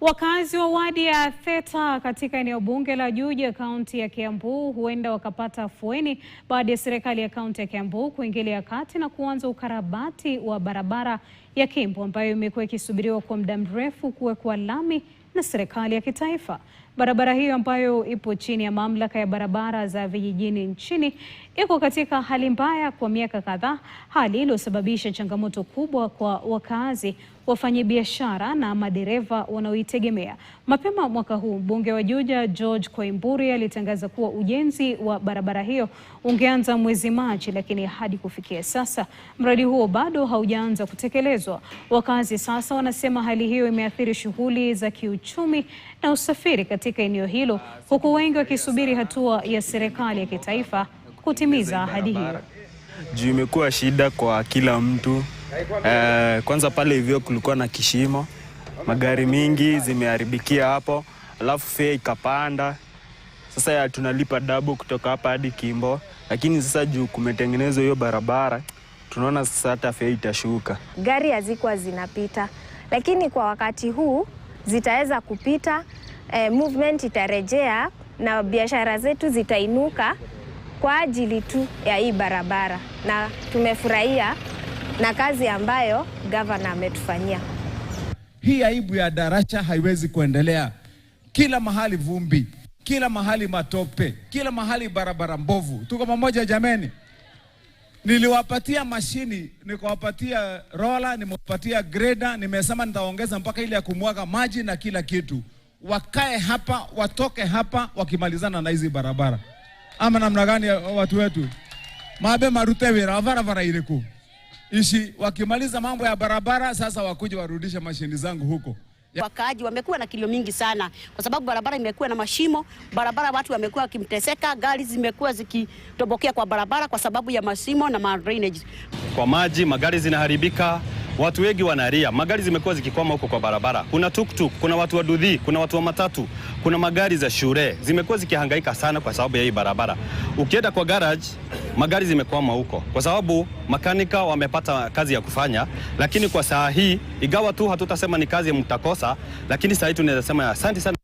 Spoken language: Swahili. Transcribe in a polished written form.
Wakazi wa wadi ya Theta katika eneo bunge la Juja kaunti ya Kiambu huenda wakapata afueni baada ya serikali ya kaunti ya Kiambu kuingilia kati na kuanza ukarabati wa barabara ya Kimbo ambayo imekuwa ikisubiriwa kwa muda mrefu kuwekwa lami na serikali ya kitaifa. Barabara hiyo ambayo ipo chini ya mamlaka ya barabara za vijijini nchini iko katika hali mbaya kwa miaka kadhaa, hali iliyosababisha changamoto kubwa kwa wakazi, wafanyabiashara na madereva wanaoitegemea. Mapema mwaka huu mbunge wa Juja George Koimburi alitangaza kuwa ujenzi wa barabara hiyo ungeanza mwezi Machi, lakini hadi kufikia sasa mradi huo bado haujaanza kutekelezwa. Wakazi sasa wanasema hali hiyo imeathiri shughuli za kiuchumi na usafiri katika eneo hilo, huku wengi wakisubiri hatua ya serikali ya kitaifa kutimiza ahadi hiyo. Juu imekuwa shida kwa kila mtu. Kwanza pale hivyo kulikuwa na kishimo, magari mingi zimeharibikia hapo, alafu fare ikapanda. Sasa tunalipa double kutoka hapa hadi Kimbo, lakini sasa juu kumetengenezwa hiyo barabara, tunaona sasa hata fare itashuka. Gari hazikuwa zinapita, lakini kwa wakati huu zitaweza kupita, movement itarejea na biashara zetu zitainuka kwa ajili tu ya hii barabara, na tumefurahia na kazi ambayo gavana ametufanyia. Hii aibu ya Darasha haiwezi kuendelea. Kila mahali vumbi, kila mahali matope, kila mahali barabara mbovu. Tuko pamoja jameni. Niliwapatia mashini, nikawapatia roller, nimewapatia grader, nimesema nitaongeza mpaka ile ya kumwaga maji na kila kitu. Wakae hapa, watoke hapa wakimalizana na hizi barabara. Ama namna gani watu wetu? Mabe marutewe barabara iliku. Ishi wakimaliza mambo ya barabara sasa wakuje warudishe mashini zangu huko. Wakaaji wamekuwa na kilio mingi sana kwa sababu barabara imekuwa na mashimo, barabara watu wamekuwa wakimteseka, gari zimekuwa zikitobokea kwa barabara kwa sababu ya mashimo na drainage. Kwa maji magari zinaharibika, watu wengi wanalia, magari zimekuwa zikikwama huko kwa barabara. Kuna tuktuk, kuna watu wa dudhi, kuna watu wa matatu, kuna magari za shule zimekuwa zikihangaika sana kwa sababu ya hii barabara. Ukienda kwa garage magari zimekwama huko kwa sababu makanika wamepata kazi ya kufanya, lakini kwa saa hii ingawa tu hatutasema ni kazi mtakosa, lakini saa hii tunaweza sema asante sana.